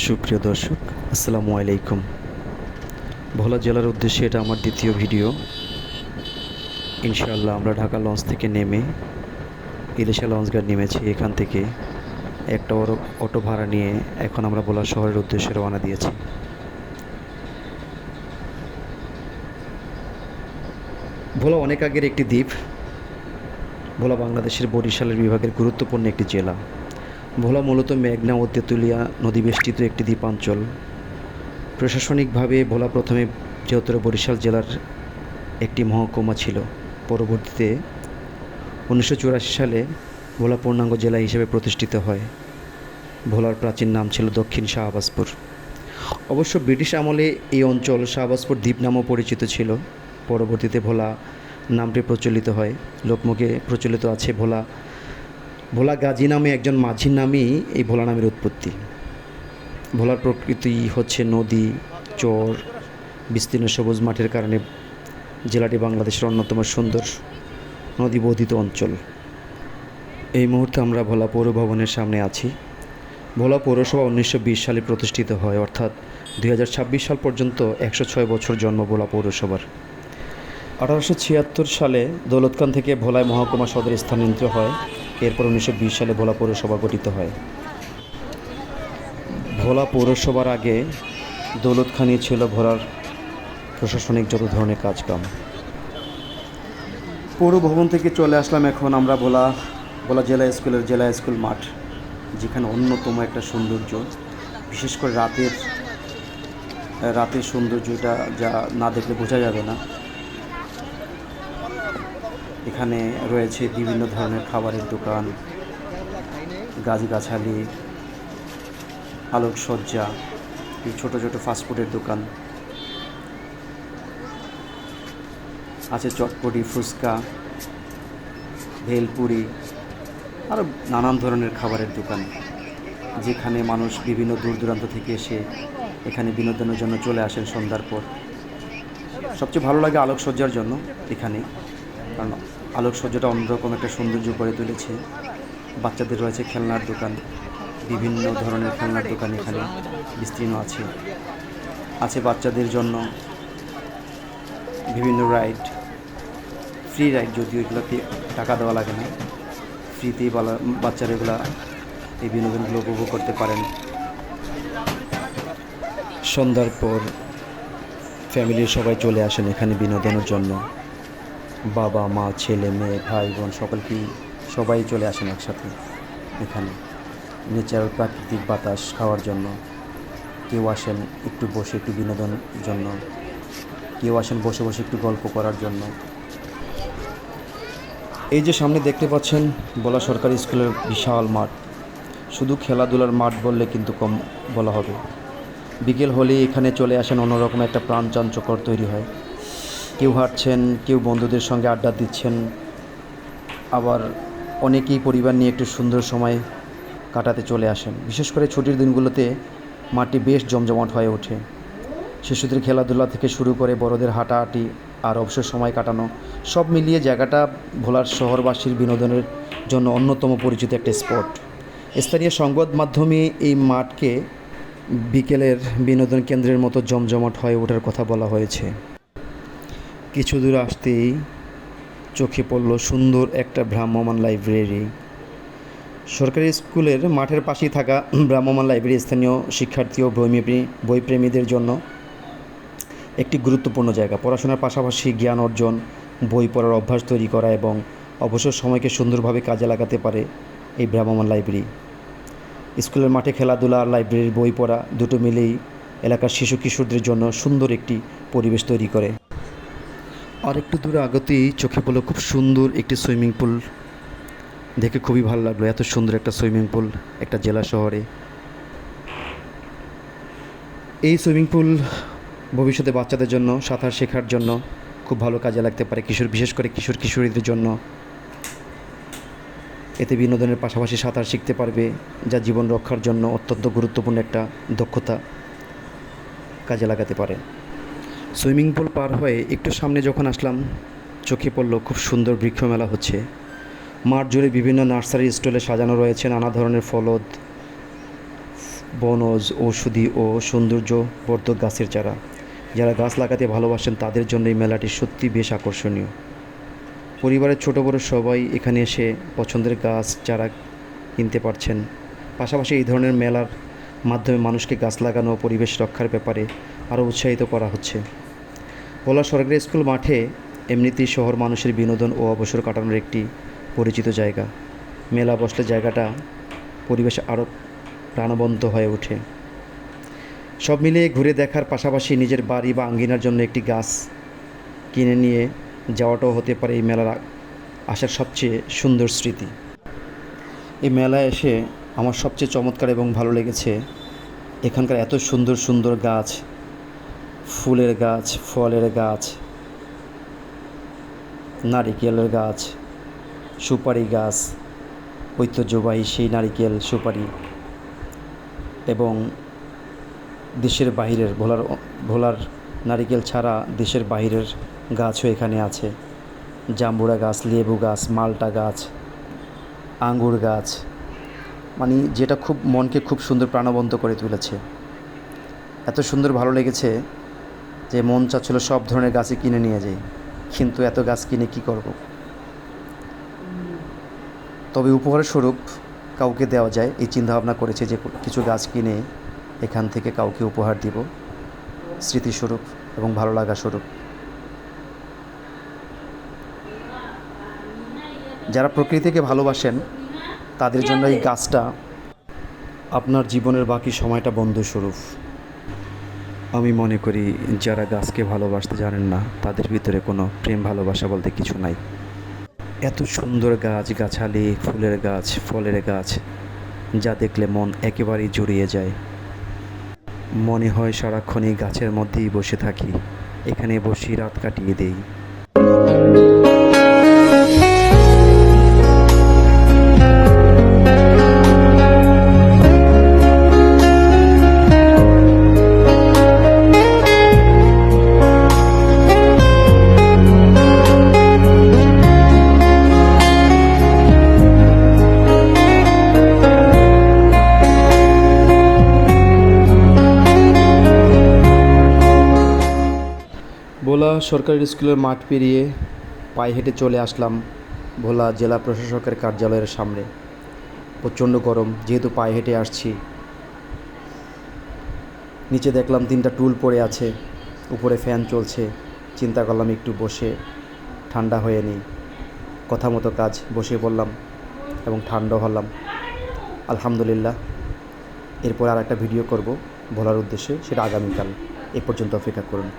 সুপ্রিয় দর্শক, আসসালামু আলাইকুম। ভোলা জেলার উদ্দেশ্যে এটা আমার দ্বিতীয় ভিডিও। ইনশাআল্লাহ আমরা ঢাকা লঞ্চ থেকে নেমে ইলিশা লঞ্চঘাট নেমেছি। এখান থেকে একটা অটো ভাড়া নিয়ে এখন আমরা ভোলা শহরের উদ্দেশ্যে রওনা দিয়েছি। ভোলা অনেক আগের একটি দ্বীপ। ভোলা বাংলাদেশের বরিশালের বিভাগের গুরুত্বপূর্ণ একটি জেলা। ভোলা মূলত মেঘনা ও তেঁতুলিয়া নদীবেষ্টিত একটি দ্বীপাঞ্চল। প্রশাসনিকভাবে ভোলা প্রথমে বৃহত্তর বরিশাল জেলার একটি মহকুমা ছিল। পরবর্তীতে 1984 সালে ভোলা পূর্ণাঙ্গ জেলা হিসেবে প্রতিষ্ঠিত হয়। ভোলার প্রাচীন নাম ছিল দক্ষিণ শাহবাজপুর। অবশ্য ব্রিটিশ আমলে এই অঞ্চল শাহবাজপুর দ্বীপ নামেও পরিচিত ছিল। পরবর্তীতে ভোলা নামটি প্রচলিত হয়। লোকমুখে প্রচলিত আছে ভোলা গাজী নামে একজন মাঝির নামেই এই ভোলা নামের উৎপত্তি। ভোলার প্রকৃতি হচ্ছে নদী, চর, বিস্তীর্ণ সবুজ মাঠের কারণে জেলাটি বাংলাদেশের অন্যতম সুন্দর নদীবর্ধিত অঞ্চল। এই মুহূর্তে আমরা ভোলা পৌর ভবনের সামনে আছি। ভোলা পৌরসভা 1920 সালে প্রতিষ্ঠিত হয়, অর্থাৎ 2026 সাল পর্যন্ত 106 বছর জন্ম ভোলা পৌরসভার। 1876 সালে দৌলতখান থেকে ভোলায় মহকুমা সদর স্থানান্তরিত হয়। এরপর 1920 সালে ভোলা পৌরসভা গঠিত হয়। ভোলা পৌরসভার আগে দৌলতখানই ছিল ভোলার প্রশাসনিক যত ধরনের কাজকাম। পৌর ভবন থেকে চলে আসলাম এখন আমরা ভোলা জেলা স্কুল মাঠ, যেখানে অন্যতম একটা সৌন্দর্য, বিশেষ করে রাতের সৌন্দর্যটা যা না দেখলে বোঝা যাবে না। এখানে রয়েছে বিভিন্ন ধরনের খাবারের দোকান, গাছগাছালি, আলোকসজ্জা, এই ছোটো ছোটো ফাস্টফুডের দোকান আছে, চটপটি, ফুচকা, ভেলপুরি, আরও নানান ধরনের খাবারের দোকান, যেখানে মানুষ বিভিন্ন দূর দূরান্ত থেকে এসে এখানে বিনোদনের জন্য চলে আসেন সন্ধ্যার পর। সবচেয়ে ভালো লাগে আলোকসজ্জার জন্য এখানে, কারণ আলোকসজ্জাটা অন্যরকম একটা সৌন্দর্য করে তুলেছে। বাচ্চাদের রয়েছে খেলনার দোকান, বিভিন্ন ধরনের খেলনার দোকান এখানে বিস্তীর্ণ আছে বাচ্চাদের জন্য বিভিন্ন রাইড, ফ্রি রাইড, যদিও এগুলোতে টাকা দেওয়া লাগে না, ফ্রিতেই বাচ্চারা এগুলা এই বিনোদনগুলো উপভোগ করতে পারেন। সন্ধ্যার পর ফ্যামিলির সবাই চলে আসেন এখানে বিনোদনের জন্য। বাবা মা, ছেলে মেয়ে, ভাই বোন সবাই চলে আসেন একসাথে এখানে নেচারাল প্রাকৃতিক বাতাস খাওয়ার জন্য। কেউ আসেন একটু বসে একটু বিনোদনের জন্য, কেউ আসেন বসে বসে একটু গল্প করার জন্য। এই যে সামনে দেখতে পাচ্ছেন ভোলা সরকারি স্কুলের বিশাল মাঠ। শুধু খেলাধুলার মাঠ বললে কিন্তু কম বলা হবে। বিকেল হলেই এখানে চলে আসেন অন্যরকম একটা প্রাণচাঞ্চকর তৈরি হয়। কেউ হাঁটছেন, কেউ বন্ধুদের সঙ্গে আড্ডা দিচ্ছেন, আবার অনেকেই পরিবার নিয়ে একটু সুন্দর সময় কাটাতে চলে আসেন। বিশেষ করে ছুটির দিনগুলোতে মাঠটি বেশ জমজমাট হয়ে ওঠে। শিশুদের খেলাধুলা থেকে শুরু করে বড়দের হাঁটাহাঁটি আর অবসর সময় কাটানো, সব মিলিয়ে জায়গাটা ভোলার শহরবাসীর বিনোদনের জন্য অন্যতম পরিচিত একটা স্পট। স্থানীয় সংবাদ মাধ্যমে এই মাঠকে বিকেলের বিনোদন কেন্দ্রের মতো জমজমাট হয়ে ওঠার কথা বলা হয়েছে। কিছু দূর আসতেই চোখে পড়ল সুন্দর একটা ভ্রাম্যমাণ লাইব্রেরি। সরকারি স্কুলের মাঠের পাশেই থাকা ভ্রাম্যমাণ লাইব্রেরি স্থানীয় শিক্ষার্থী ও বইপ্রেমীদের জন্য একটি গুরুত্বপূর্ণ জায়গা। পড়াশোনার পাশাপাশি জ্ঞান অর্জন, বই পড়ার অভ্যাস তৈরি করা এবং অবসর সময়কে সুন্দরভাবে কাজে লাগাতে পারে এই ভ্রাম্যমাণ লাইব্রেরি। স্কুলের মাঠে খেলাধুলা আর লাইব্রেরির বই পড়া দুটো মিলেই এলাকার শিশু কিশোরদের জন্য সুন্দর একটি পরিবেশ তৈরি করে। আর একটু দূরে আগতেই চোখে পড়ল খুব সুন্দর একটি সুইমিং পুল। দেখে খুবই ভালো লাগলো, এত সুন্দর একটা সুইমিং পুল একটা জেলা শহরে। এই সুইমিং পুল ভবিষ্যতে বাচ্চাদের জন্য সাঁতার শেখার জন্য খুব ভালো কাজে লাগতে পারে, বিশেষ করে কিশোর কিশোরীদের জন্য। এতে বিনোদনের পাশাপাশি সাঁতার শিখতে পারবে, যা জীবন রক্ষার জন্য অত্যন্ত গুরুত্বপূর্ণ একটা দক্ষতা কাজে লাগাতে পারে। সুইমিং পুল পার হয়ে একটু সামনে যখন আসলাম, চোখে পড়ল খুব সুন্দর বৃক্ষ মেলা হচ্ছে। মাঠ জুড়ে বিভিন্ন নার্সারি স্টলে সাজানো রয়েছে নানা ধরনের ফলদ, বনজ, ঔষধি ও সৌন্দর্যবর্ধক গাছের চারা। যারা গাছ লাগাতে ভালোবাসেন তাদের জন্য এই মেলাটি সত্যি বেশ আকর্ষণীয়। পরিবারের ছোট বড় সবাই এখানে এসে পছন্দের গাছ চারা কিনতে পারছেন। পাশাপাশি এই ধরনের মেলার মাধ্যমে মানুষকে গাছ লাগানো ও পরিবেশ রক্ষার ব্যাপারে আরও উৎসাহিত করা হচ্ছে। ভোলা সরকারি স্কুল মাঠে এমনিতেই শহর মানুষের বিনোদন ও অবসর কাটানোর একটি পরিচিত জায়গা। মেলা বসলে জায়গাটা পরিবেশ আরও প্রাণবন্ত হয়ে ওঠে। সব মিলিয়ে ঘুরে দেখার পাশাপাশি নিজের বাড়ি বা আঙ্গিনার জন্য একটি গাছ কিনে নিয়ে যাওয়াটাও হতে পারে এই মেলার আসার সবচেয়ে সুন্দর স্মৃতি। এই মেলায় এসে আমার সবচেয়ে চমৎকার এবং ভালো লেগেছে এখানকার এত সুন্দর সুন্দর গাছ, ফুলের গাছ, ফলের গাছ, নারিকেলের গাছ, সুপারি গাছ, ঐতিহ্যবাহী সেই নারিকেল, সুপারি এবং দেশের বাহিরের ভোলার নারিকেল ছাড়া দেশের বাহিরের গাছও এখানে আছে। জাম্বুরা গাছ, লেবু গাছ, মালটা গাছ, আঙ্গুর গাছ, মানে যেটা খুব মনকে খুব সুন্দর প্রাণবন্ত করে তুলেছে। এত সুন্দর ভালো লেগেছে যে মন চাচ্ছিল সব ধরনের গাছই কিনে নিয়ে যাই, কিন্তু এত গাছ কিনে কি করব। তবে উপহার স্বরূপ কাউকে দেওয়া যায় এই চিন্তাভাবনা করেছে যে কিছু গাছ কিনে এখান থেকে কাউকে উপহার দিব, স্মৃতিস্বরূপ এবং ভালো লাগা স্বরূপ। যারা প্রকৃতিকে ভালোবাসেন তাদের জন্য এই গাছটা আপনার জীবনের বাকি সময়টা বন্ধুস্বরূপ। আমি মনে করি যারা গাছকে ভালোবাসতে জানেন না তাদের ভিতরে কোনো প্রেম ভালোবাসা বলতে কিছু নাই। এত সুন্দর গাছ গাছালি, ফুলের গাছ, ফলের গাছ, যা দেখলে মন একেবারেই জুড়িয়ে যায়। মনে হয় সারাক্ষণ এই গাছের মধ্যেই বসে থাকি, এখানে বসেই রাত কাটিয়ে দেই। ভোলা সরকারি স্কুলের মাঠ পেরিয়ে পায়ে হেঁটে চলে আসলাম ভোলা জেলা প্রশাসকের কার্যালয়ের সামনে। প্রচণ্ড গরম, যেহেতু পায়ে হেঁটে আসছি। নিচে দেখলাম 3টা টুল পড়ে আছে, উপরে ফ্যান চলছে। চিন্তা করলাম একটু বসে ঠান্ডা হয়ে নিই। কথা মতো কাজ, বসে পড়লাম এবং ঠান্ডা হলাম আলহামদুলিল্লাহ। এরপর আর একটা ভিডিও করব ভোলার উদ্দেশ্যে, সেটা আগামীকাল। এ পর্যন্ত অপেক্ষা করুন।